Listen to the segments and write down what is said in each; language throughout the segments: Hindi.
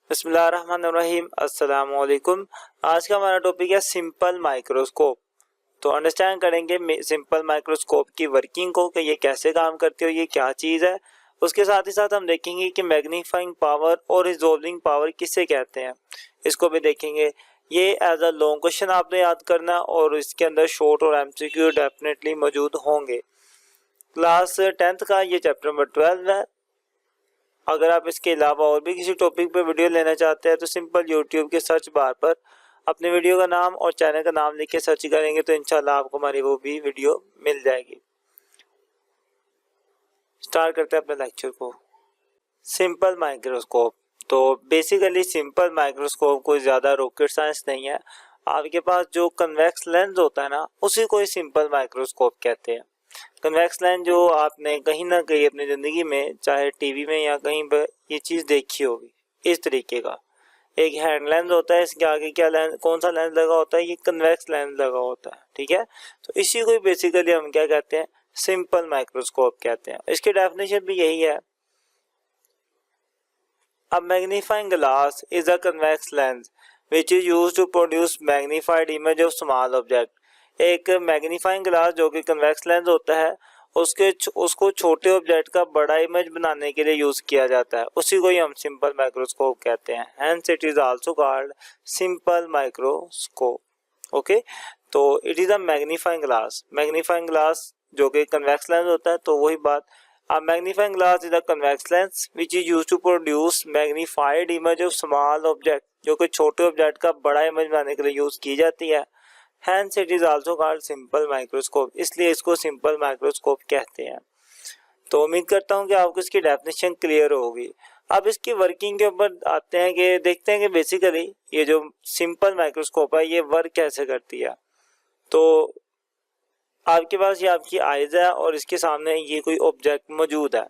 बिस्मिल्लाहिर्रहमानिर्रहीम अस्सलाम वालेकुम। आज का हमारा टॉपिक है सिंपल माइक्रोस्कोप। तो अंडरस्टैंड करेंगे सिंपल माइक्रोस्कोप की वर्किंग को कि ये कैसे काम करती है और ये क्या चीज़ है। उसके साथ ही साथ हम देखेंगे कि मैग्नीफाइंग पावर और रिजॉल्विंग पावर किसे कहते हैं, इसको भी देखेंगे। ये एज अ लॉन्ग क्वेश्चन आपने याद करना और इसके अंदर शॉर्ट और एमसीक्यू डेफिनेटली मौजूद होंगे। क्लास 10th का ये चैप्टर नंबर 12 है। अगर आप इसके अलावा और भी किसी टॉपिक पे वीडियो लेना चाहते हैं तो सिंपल यूट्यूब के सर्च बार पर अपने वीडियो का नाम और चैनल का नाम लिख के सर्च करेंगे तो इंशाल्लाह आपको हमारी वो भी वीडियो मिल जाएगी। स्टार्ट करते हैं अपने लेक्चर को। Simple microscope. तो बेसिकली सिंपल माइक्रोस्कोप कोई ज़्यादा रॉकेट साइंस नहीं है। आपके पास जो कन्वेक्स लेंस होता है ना, उसी को ही सिंपल माइक्रोस्कोप कहते हैं। कन्वेक्स लेंस जो आपने कहीं ना कहीं अपनी ज़िंदगी में चाहे टीवी में या कहीं पर ये चीज़ देखी होगी। इस तरीके का एक हैंड लेंस होता है, इसके आगे क्या लेंस, कौन सा लेंस लगा होता है, ये कन्वेक्स लेंस लगा होता है। ठीक है, तो इसी को बेसिकली हम क्या कहते हैं, सिंपल माइक्रोस्कोप कहते हैं। इसकी डेफिनेशन भी यही है। A magnifying glass is a convex lens which is used to produce magnified image of small object। एक मैग्नीफाइंग ग्लास जो कि कन्वेक्स लेंस होता है उसको छोटे ऑब्जेक्ट का बड़ा इमेज बनाने के लिए यूज किया जाता है, उसी को ही हम सिंपल माइक्रोस्कोप कहते हैं। Hence it is also called simple microscope. Okay, तो it is a magnifying glass जो कि कन्वेक्स लेंस होता है। तो वही बात, a magnifying glass is a convex lens which is used to produce magnified image of small object, जो कि छोटे ऑब्जेक्ट का बड़ा इमेज बनाने के लिए यूज की जाती है। Hence it is also called simple microscope, इसलिए इसको सिंपल माइक्रोस्कोप कहते हैं। तो उम्मीद करता हूँ कि आपको इसकी डेफिनेशन क्लियर होगी। अब इसकी वर्किंग के ऊपर आते हैं कि देखते हैं कि बेसिकली ये जो सिंपल माइक्रोस्कोप है ये वर्क कैसे करती है। तो आपके पास ये आपकी आइज है और इसके सामने ये कोई ऑब्जेक्ट मौजूद है।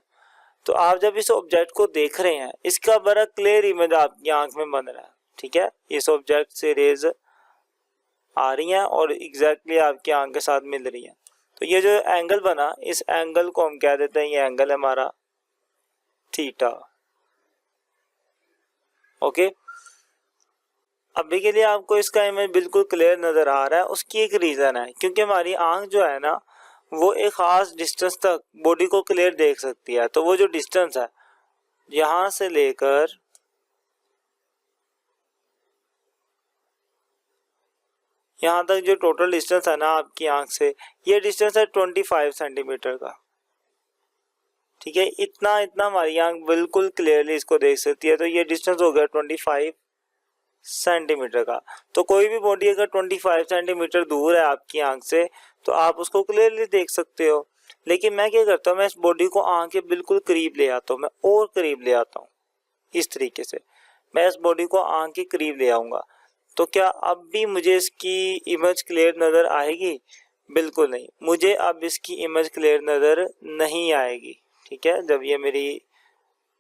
तो आप जब इस ऑब्जेक्ट को देख रहे हैं, इसका बड़ा क्लियर इमेज आपकी आंख में बन रहा है। ठीक है, इस ऑब्जेक्ट से रेज आ रही हैं और एग्जैक्टली आपकी आंख के साथ मिल रही हैं। तो ये जो एंगल बना, इस एंगल को हम कह देते हैं, ये एंगल है हमारा थीटा। ओके, अभी के लिए आपको इसका इमेज बिल्कुल क्लियर नजर आ रहा है। उसकी एक रीजन है, क्योंकि हमारी आंख जो है ना वो एक खास डिस्टेंस तक बॉडी को क्लियर देख सकती है। तो वो जो डिस्टेंस है यहां से लेकर यहां तक, जो टोटल डिस्टेंस है ना आपकी आंख से, ये डिस्टेंस है 25 सेंटीमीटर का। ठीक है, इतना हमारी आंख बिल्कुल क्लियरली इसको देख सकती है। तो ये डिस्टेंस हो गया 25 सेंटीमीटर का। तो कोई भी बॉडी अगर 25 सेंटीमीटर दूर है आपकी आंख से तो आप उसको क्लियरली देख सकते हो। लेकिन मैं क्या करता हूँ, मैं इस बॉडी को आंख के बिल्कुल करीब ले आता हूँ, मैं और करीब ले आता हूँ। इस तरीके से मैं इस बॉडी को आंख के करीब ले आऊंगा। तो क्या अब भी मुझे इसकी इमेज क्लियर नजर आएगी? बिल्कुल नहीं, मुझे अब इसकी इमेज क्लियर नजर नहीं आएगी। ठीक है, जब ये मेरी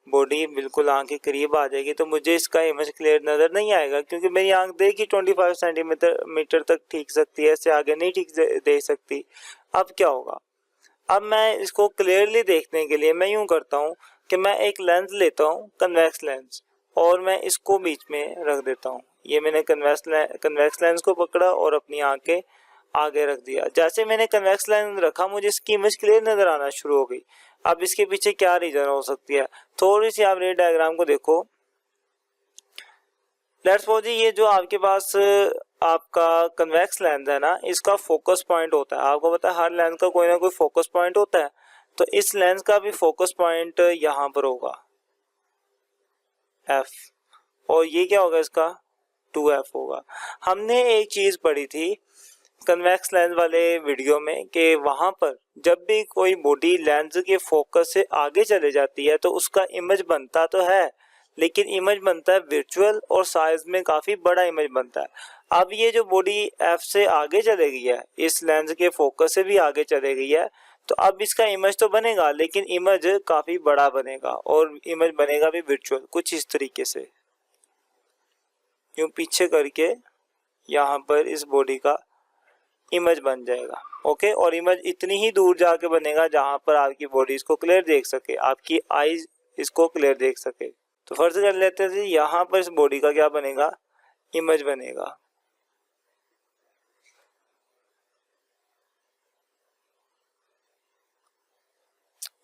बॉडी बिल्कुल आंख के करीब आ जाएगी तो मुझे इसका इमेज क्लियर नजर नहीं आएगा, क्योंकि मेरी आंख देखी 25 सेंटीमीटर तक ठीक सकती है, इससे आगे नहीं ठीक देख सकती। अब क्या होगा, अब मैं इसको क्लियरली देखने के लिए मैं यूं करता हूं कि मैं एक लेंस लेता हूं, कन्वेक्स लेंस, और मैं इसको बीच में रख देता हूं। ये मैंने कन्वेक्स लेंस को पकड़ा और अपनी आंख के आगे रख दिया। जैसे मैंने कन्वेक्स लेंस रखा, मुझे इसकी इमेज क्लियर नजर आना शुरू हो गई। अब इसके पीछे क्या रीजन हो सकती है, थोड़ी सी आप ये डायग्राम को देखो। लेट्स सपोज ये जो आपके पास आपका कन्वेक्स लेंस है ना, इसका फोकस पॉइंट होता है। आपको पता है हर लेंस का कोई ना कोई फोकस पॉइंट होता है। तो इस लेंस का भी फोकस पॉइंट यहाँ पर होगा F, और ये क्या होगा, इसका 2F होगा। हमने एक चीज पढ़ी थी कन्वेक्स लेंस वाले वीडियो में कि वहां पर जब भी कोई बॉडी लेंस के फोकस से आगे चले जाती है तो उसका इमेज बनता तो है, लेकिन इमेज बनता है वर्चुअल और साइज में काफी बड़ा इमेज बनता है। अब ये जो बॉडी F से आगे चले गई है, इस लेंस के फोकस से भी आगे चले गई है, तो अब इसका इमेज तो बनेगा लेकिन इमेज काफी बड़ा बनेगा और इमेज बनेगा भी वर्चुअल, कुछ इस तरीके से यूं पीछे करके यहाँ पर इस बॉडी का इमेज बन जाएगा। ओके, और इमेज इतनी ही दूर जाके बनेगा जहां पर आपकी बॉडी इसको क्लियर देख सके, आपकी आईज इसको क्लियर देख सके। तो फर्ज कर लेते थे यहाँ पर इस बॉडी का क्या बनेगा, इमेज बनेगा।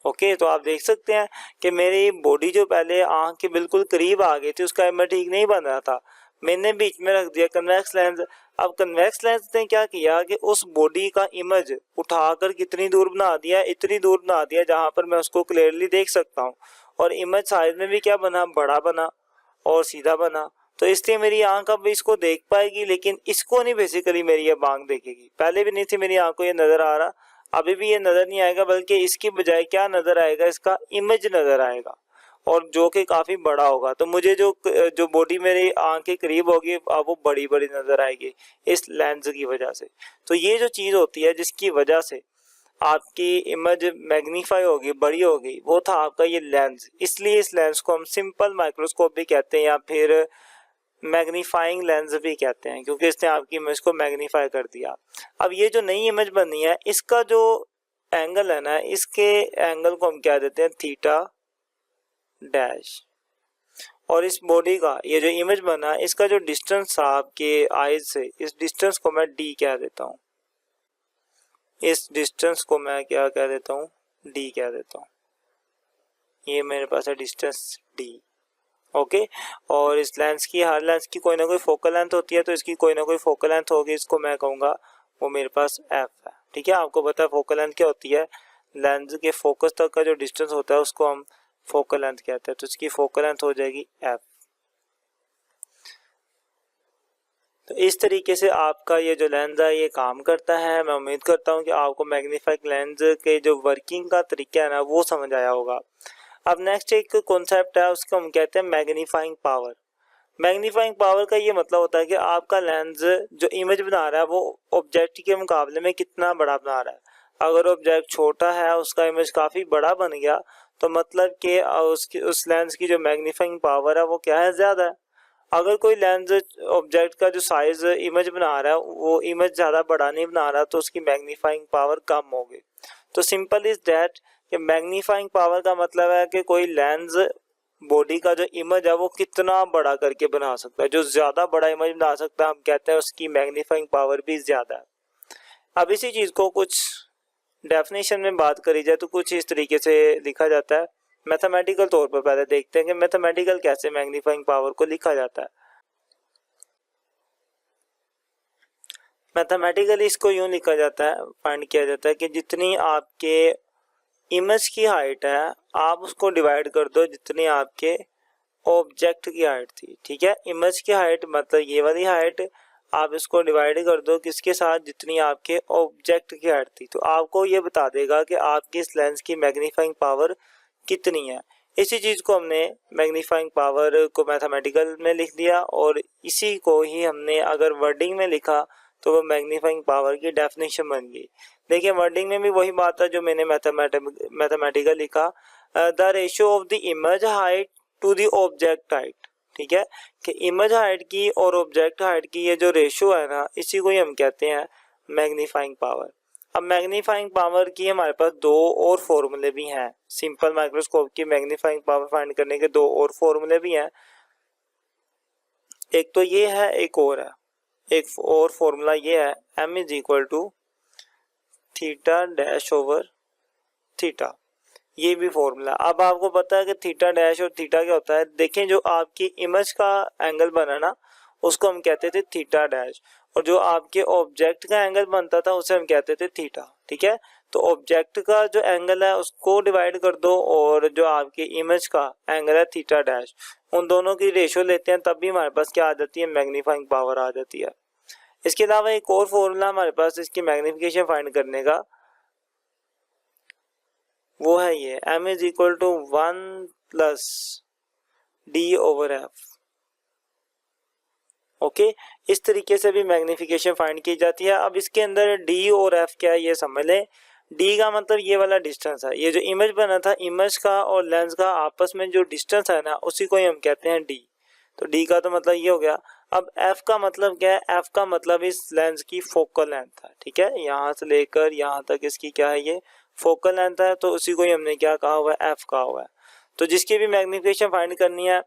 ओके तो आप देख सकते हैं कि मेरी बॉडी जो पहले आंख के बिल्कुल करीब आ गई थी उसका इमेज ठीक नहीं बन रहा था, मैंने बीच में रख दिया कन्वेक्स लेंस। अब कन्वेक्स लेंस ने क्या किया कि उस बॉडी का इमेज उठाकर कितनी दूर बना दिया, इतनी दूर बना दिया जहां पर मैं उसको क्लियरली देख सकता हूं, और इमेज साइज में भी क्या बना, बड़ा बना और सीधा बना। तो इसलिए मेरी आंख अब इसको देख पाएगी, लेकिन इसको नहीं बेसिकली मेरी अब आंख देखेगी। पहले भी नहीं थी मेरी आंख को ये नजर आ रहा, अभी भी ये नजर नहीं आएगा, बल्कि इसकी बजाय क्या नजर आएगा, इसका इमेज नजर आएगा, और जो कि काफी बड़ा होगा। तो मुझे जो बॉडी मेरी आंख के करीब होगी अब वो बड़ी बड़ी नजर आएगी इस लेंस की वजह से। तो ये जो चीज होती है जिसकी वजह से आपकी इमेज मैग्नीफाई होगी, बड़ी होगी, वो था आपका ये लेंस। इसलिए इस लेंस को हम सिंपल माइक्रोस्कोप भी कहते हैं या फिर मैग्नीफाइंग लेंस भी कहते हैं, क्योंकि इसने आपकी इमेज को मैग्नीफाई कर दिया। अब ये जो नई इमेज बनी है इसका जो एंगल है ना, इसके एंगल को हम क्या देते हैं, थीटा डैश। और इस बॉडी का ये जो इमेज बना इसका जो डिस्टेंस था आपके आईज से, इस डिस्टेंस को मैं डी कह देता हूँ, इस डिस्टेंस को मैं क्या कह देता हूँ, डी कह देता हूँ। ये मेरे पास है डिस्टेंस डी। ओके और इस लेंस की, हर लेंस की कोई ना कोई फोकल लेंथ होती है, तो इसकी कोई ना कोई फोकल लेंथ होगी, इसको मैं कहूँगा वो मेरे पास एफ है। ठीक है, आपको पता है फोकल लेंथ क्या होती है, लेंस के फोकस तक का जो डिस्टेंस होता है उसको हम फोकल लेंथ कहते हैं, तो इसकी फोकल लेंथ हो जाएगी एफ। तो इस तरीके से आपका ये जो लेंस है ये काम करता है। मैं उम्मीद करता हूँ कि आपको मैग्नीफाइंग लेंस के जो वर्किंग का तरीका है ना वो समझ आया होगा। अब नेक्स्ट एक कॉन्सेप्ट है, उसको हम कहते हैं मैग्नीफाइंग पावर। मैग्नीफाइंग पावर का ये मतलब होता है कि आपका लेंस जो इमेज बना रहा है वो ऑब्जेक्ट के मुकाबले में कितना बड़ा बना रहा है। अगर ऑब्जेक्ट छोटा है उसका इमेज काफी बड़ा बन गया, तो मतलब कि उस लेंस की जो मैग्नीफाइंग पावर है वो क्या है, ज्यादा है। अगर कोई लेंस ऑब्जेक्ट का जो साइज इमेज बना रहा है वो इमेज ज्यादा बड़ा नहीं बना रहा, तो उसकी मैग्नीफाइंग पावर कम होगी। तो सिंपल इज दैट कि मैग्नीफाइंग पावर का मतलब है कि कोई लेंस बॉडी का जो इमेज है वो कितना बड़ा करके बना सकता है। जो ज्यादा बड़ा इमेज बना सकता है हम कहते हैं उसकी मैग्नीफाइंग पावर भी ज्यादा है। अब इसी चीज को कुछ डेफिनेशन में बात करी जाए तो कुछ इस तरीके से लिखा जाता है। मैथमेटिकल तौर पर पहले देखते हैं कि मैथमेटिकल कैसे मैग्नीफाइंग पावर को लिखा जाता है। मैथमेटिकली इसको यूं लिखा जाता है, फाइंड किया जाता है कि जितनी आपके इमेज की हाइट है आप उसको डिवाइड कर दो जितनी आपके ऑब्जेक्ट की हाइट थी। ठीक है, इमेज की हाइट मतलब ये वाली हाइट, आप इसको डिवाइड कर दो किसके साथ, जितनी आपके ऑब्जेक्ट की हाइट थी। तो आपको ये बता देगा कि आपकी इस लेंस की मैग्नीफाइंग पावर कितनी है। इसी चीज को हमने मैग्नीफाइंग पावर को मैथमेटिकल में लिख दिया, और इसी को ही हमने अगर वर्डिंग में लिखा तो वो मैग्नीफाइंग पावर की डेफिनेशन बन गई। देखिए वर्डिंग में भी वही बात है जो मैंने मैथमेटिकल लिखा, the ratio of the image height to the object height. ठीक है, कि इमेज हाइट की और ऑब्जेक्ट हाइट की ये जो रेशियो है ना, इसी को ही हम कहते हैं मैग्नीफाइंग पावर। अब मैग्नीफाइंग पावर की हमारे पास दो और फॉर्मूले भी हैं। सिंपल माइक्रोस्कोप की मैग्नीफाइंग पावर फाइंड करने के दो और फॉर्मूले भी हैं। एक तो ये है, एक और है। एक और फॉर्मूला ये है, m is equal to theta dash over theta. ये भी फॉर्मूला। अब आपको पता है कि थीटा डैश और थीटा क्या होता है। देखें जो आपकी इमेज का एंगल बना ना उसको हम कहते थे थीटा डैश, और जो आपके ऑब्जेक्ट का एंगल बनता था उसे हम कहते थे थीटा। ठीक है, तो ऑब्जेक्ट का जो एंगल है उसको डिवाइड कर दो और जो आपकी इमेज का एंगल है थीटा डैश, उन दोनों की रेशियो लेते हैं, तब भी हमारे पास क्या आ जाती है, मैग्नीफाइंग पावर आ जाती है। इसके अलावा एक और फॉर्मूला हमारे पास इसकी मैग्निफिकेशन फाइंड करने का, वो है ये m is equal to 1 plus D over F. Okay, इस तरीके से भी मैग्निफिकेशन फाइंड की जाती है। अब इसके अंदर d और f क्या है ये समझ लें। d का मतलब ये वाला डिस्टेंस है, ये जो इमेज बना था इमेज का और लेंस का आपस में जो डिस्टेंस है ना उसी को ही हम कहते हैं d। तो d का तो मतलब ये हो गया। अब f का मतलब क्या है, f का मतलब इस लेंस की फोकल लेंथ है। ठीक है, यहाँ से लेकर यहाँ तक इसकी क्या है, ये फोकल लेंथ है, तो उसी को ही हमने क्या कहा हुआ है, f कहा हुआ है। तो जिसकी भी मैग्निफिकेशन फाइंड करनी है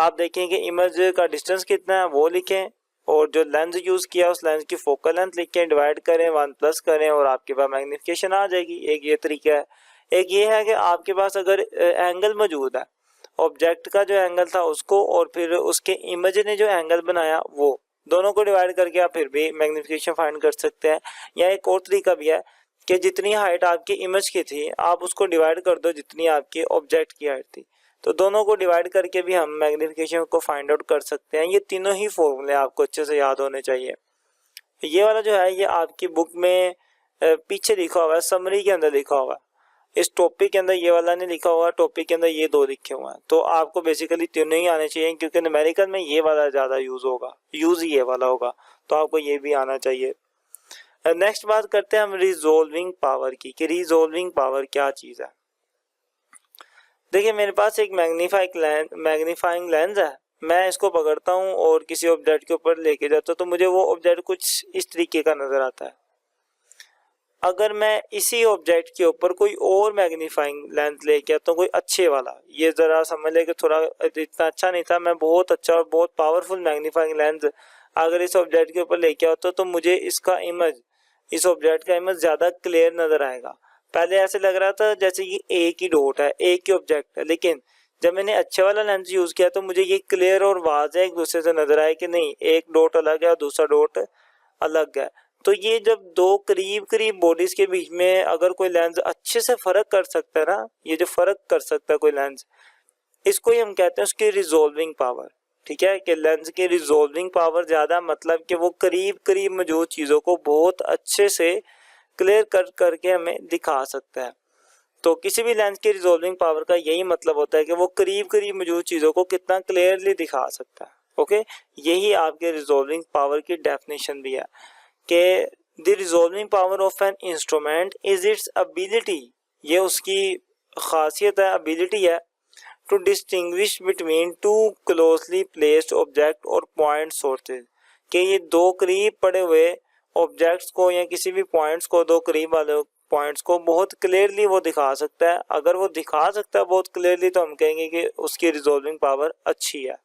आप देखें कि इमेज का डिस्टेंस कितना है वो लिखें, और जो लेंस यूज़ किया उस लेंस की फोकल लेंथ लिखें, डिवाइड करें, 1+ करें और आपके पास मैग्नीफिकेशन आ जाएगी। एक ये तरीका है। एक ये है कि आपके पास अगर एंगल मौजूद है, ऑब्जेक्ट का जो एंगल था उसको और फिर उसके इमेज ने जो एंगल बनाया वो दोनों को डिवाइड करके आप फिर भी मैग्नीफिकेशन फाइंड कर सकते हैं। या एक और तरीका भी है कि जितनी हाइट आपकी इमेज की थी आप उसको डिवाइड कर दो जितनी आपकी ऑब्जेक्ट की हाइट थी, तो दोनों को डिवाइड करके भी हम मैग्नीफिकेशन को फाइंड आउट कर सकते हैं। ये तीनों ही फॉर्मूले आपको अच्छे से याद होने चाहिए। ये वाला जो है ये आपकी बुक में पीछे लिखा हुआ है, समरी के अंदर लिखा हुआ है। इस टॉपिक के अंदर ये वाला नहीं लिखा हुआ, टॉपिक के अंदर ये दो लिखे हुए हैं। तो आपको बेसिकली तीनों ही आने चाहिए, क्योंकि न्यूमेरिकल में ये वाला ज़्यादा यूज़ ही ये वाला होगा, तो आपको ये भी आना चाहिए। नेक्स्ट बात करते हैं हम रिजोल्विंग पावर की, कि रिजोल्विंग पावर क्या चीज़ है। देखिए मेरे पास एक मैग्नीफाइंग लेंस है, मैं इसको पकड़ता हूँ और किसी ऑब्जेक्ट के ऊपर लेके जाता हूँ तो मुझे वो ऑब्जेक्ट कुछ इस तरीके का नज़र आता है। अगर मैं इसी ऑब्जेक्ट के ऊपर कोई और मैग्नीफाइंग लेंस लेके आता हूँ, कोई अच्छे वाला, ये ज़रा समझ ले कि थोड़ा इतना अच्छा नहीं था, मैं बहुत अच्छा और बहुत पावरफुल मैग्नीफाइंग लेंस अगर इस ऑब्जेक्ट के ऊपर लेके आता हूँ तो मुझे इसका इमेज, इस ऑब्जेक्ट का इमेज ज़्यादा क्लियर नज़र आएगा। पहले ऐसे लग रहा था जैसे कि एक ही डॉट है, एक ही ऑब्जेक्ट है, लेकिन जब मैंने अच्छे वाला लेंस यूज़ किया तो मुझे ये क्लियर और वाज़ेह एक दूसरे से नज़र आया कि नहीं, एक डॉट अलग है और दूसरा डॉट अलग है। तो ये जब दो करीब करीब बॉडीज के बीच में अगर कोई लेंस अच्छे से फ़र्क कर सकता है ना, ये जो फ़र्क कर सकता है कोई लेंस, इसको ही हम कहते हैं उसकी रिजोल्विंग पावर। ठीक है, कि लेंस की रिजोल्विंग पावर ज़्यादा, मतलब कि वो करीब करीब मौजूद चीज़ों को बहुत अच्छे से क्लियर करके हमें दिखा सकता है। तो किसी भी लेंस की रिजोल्विंग पावर का यही मतलब होता है कि वो करीब करीब मौजूद चीज़ों को कितना क्लियरली दिखा सकता है। ओके, यही आपके रिजोल्विंग पावर की डेफिनेशन भी है कि the resolving power of an instrument is its ability, ये उसकी खासियत है, एबिलिटी है, to distinguish between two closely placed object और पॉइंट सोर्सेज, कि ये दो करीब पड़े हुए ऑब्जेक्ट्स को या किसी भी पॉइंट्स को, दो करीब वाले पॉइंट्स को बहुत क्लियरली वो दिखा सकता है। अगर वो दिखा सकता है बहुत क्लियरली तो हम कहेंगे कि उसकी रिजोल्विंग पावर अच्छी है।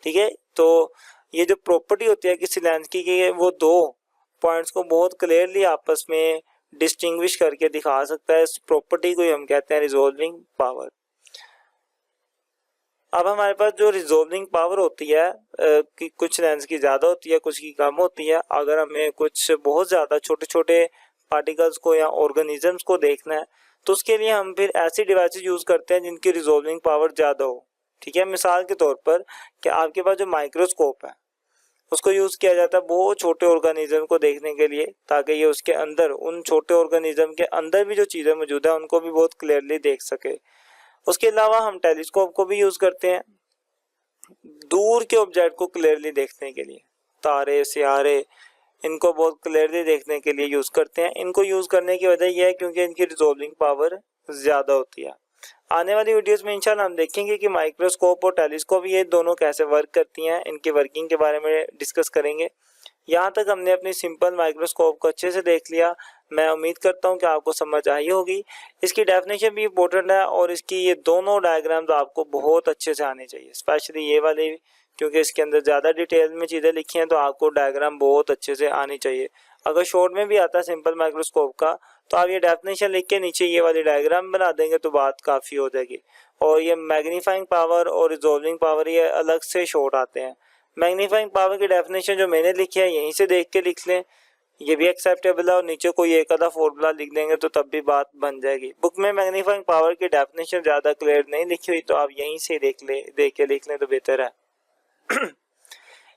ठीक है, तो ये जो प्रॉपर्टी होती है किसी लेंस की कि वो दो पॉइंट्स को बहुत क्लियरली आपस में डिस्टिंग्विश करके दिखा सकता है, इस प्रॉपर्टी को ही हम कहते हैं रिजोल्विंग पावर। अब हमारे पास जो रिजोल्विंग पावर होती है कि कुछ लेंस की ज़्यादा होती है, कुछ की कम होती है। अगर हमें कुछ बहुत ज़्यादा छोटे छोटे पार्टिकल्स को या ऑर्गेनिजम्स को देखना है तो उसके लिए हम फिर ऐसी डिवाइसेस यूज़ करते हैं जिनकी रिजोल्विंग पावर ज़्यादा हो। ठीक है, मिसाल के तौर पर कि आपके पास जो माइक्रोस्कोप है उसको यूज़ किया जाता है बहुत छोटे ऑर्गेनिज्म को देखने के लिए, ताकि ये उसके अंदर, उन छोटे ऑर्गेनिज्म के अंदर भी जो चीज़ें मौजूद है उनको भी बहुत क्लियरली देख सके। उसके अलावा हम टेलीस्कोप को भी यूज़ करते हैं दूर के ऑब्जेक्ट को क्लियरली देखने के लिए, तारे, सियारे, इनको बहुत क्लियरली देखने के लिए यूज़ करते हैं। इनको यूज़ करने की वजह यह है क्योंकि इनकी रिजोल्विंग पावर ज़्यादा होती है। आने वाली वीडियोस में इंशाल्लाह हम देखेंगे कि माइक्रोस्कोप और टेलीस्कोप ये दोनों कैसे वर्क करती हैं, इनकी वर्किंग के बारे में डिस्कस करेंगे। यहाँ तक हमने अपनी सिंपल माइक्रोस्कोप को अच्छे से देख लिया। मैं उम्मीद करता हूँ कि आपको समझ आई होगी। इसकी डेफिनेशन भी इम्पोर्टेंट है और इसकी ये दोनों डायग्राम्स आपको बहुत अच्छे से आने चाहिए, स्पेशली ये वाले, क्योंकि इसके अंदर ज़्यादा डिटेल में चीज़ें लिखी हैं तो आपको डायग्राम बहुत अच्छे से आनी चाहिए। अगर शॉर्ट में भी आता है सिंपल माइक्रोस्कोप का तो आप ये डेफिनेशन लिख के नीचे ये वाली डायग्राम बना देंगे तो बात काफ़ी हो जाएगी। और ये मैग्नीफाइंग पावर और रिजोल्विंग पावर ये अलग से शॉर्ट आते हैं। मैग्नीफाइंग पावर की डेफिनेशन जो मैंने लिखी है यहीं से देख के लिख लें, ये भी एक्सेप्टेबल है, और नीचे कोई एक आधा फॉर्मूला लिख देंगे तो तब भी बात बन जाएगी। बुक में मैग्नीफाइंग पावर की डेफिनेशन ज़्यादा क्लियर नहीं लिखी हुई तो आप यहीं से देख के लिख लें तो बेहतर है।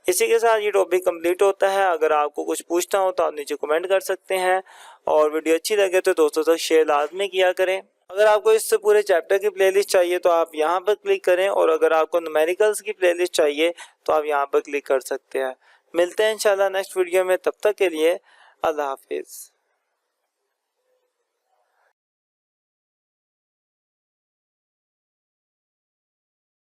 इसी के साथ ये टॉपिक कंप्लीट होता है। अगर आपको कुछ पूछना हो तो आप नीचे कमेंट कर सकते हैं, और वीडियो अच्छी लगे तो दोस्तों तक शेयर लाजमी किया करें। अगर आपको इस पूरे चैप्टर की प्लेलिस्ट चाहिए तो आप यहाँ पर क्लिक करें, और अगर आपको न्यूमेरिकल्स की प्लेलिस्ट चाहिए तो आप यहाँ पर क्लिक कर सकते हैं। मिलते हैं इंशाल्लाह नेक्स्ट वीडियो में, तब तक के लिए अल्लाह हाफिज़।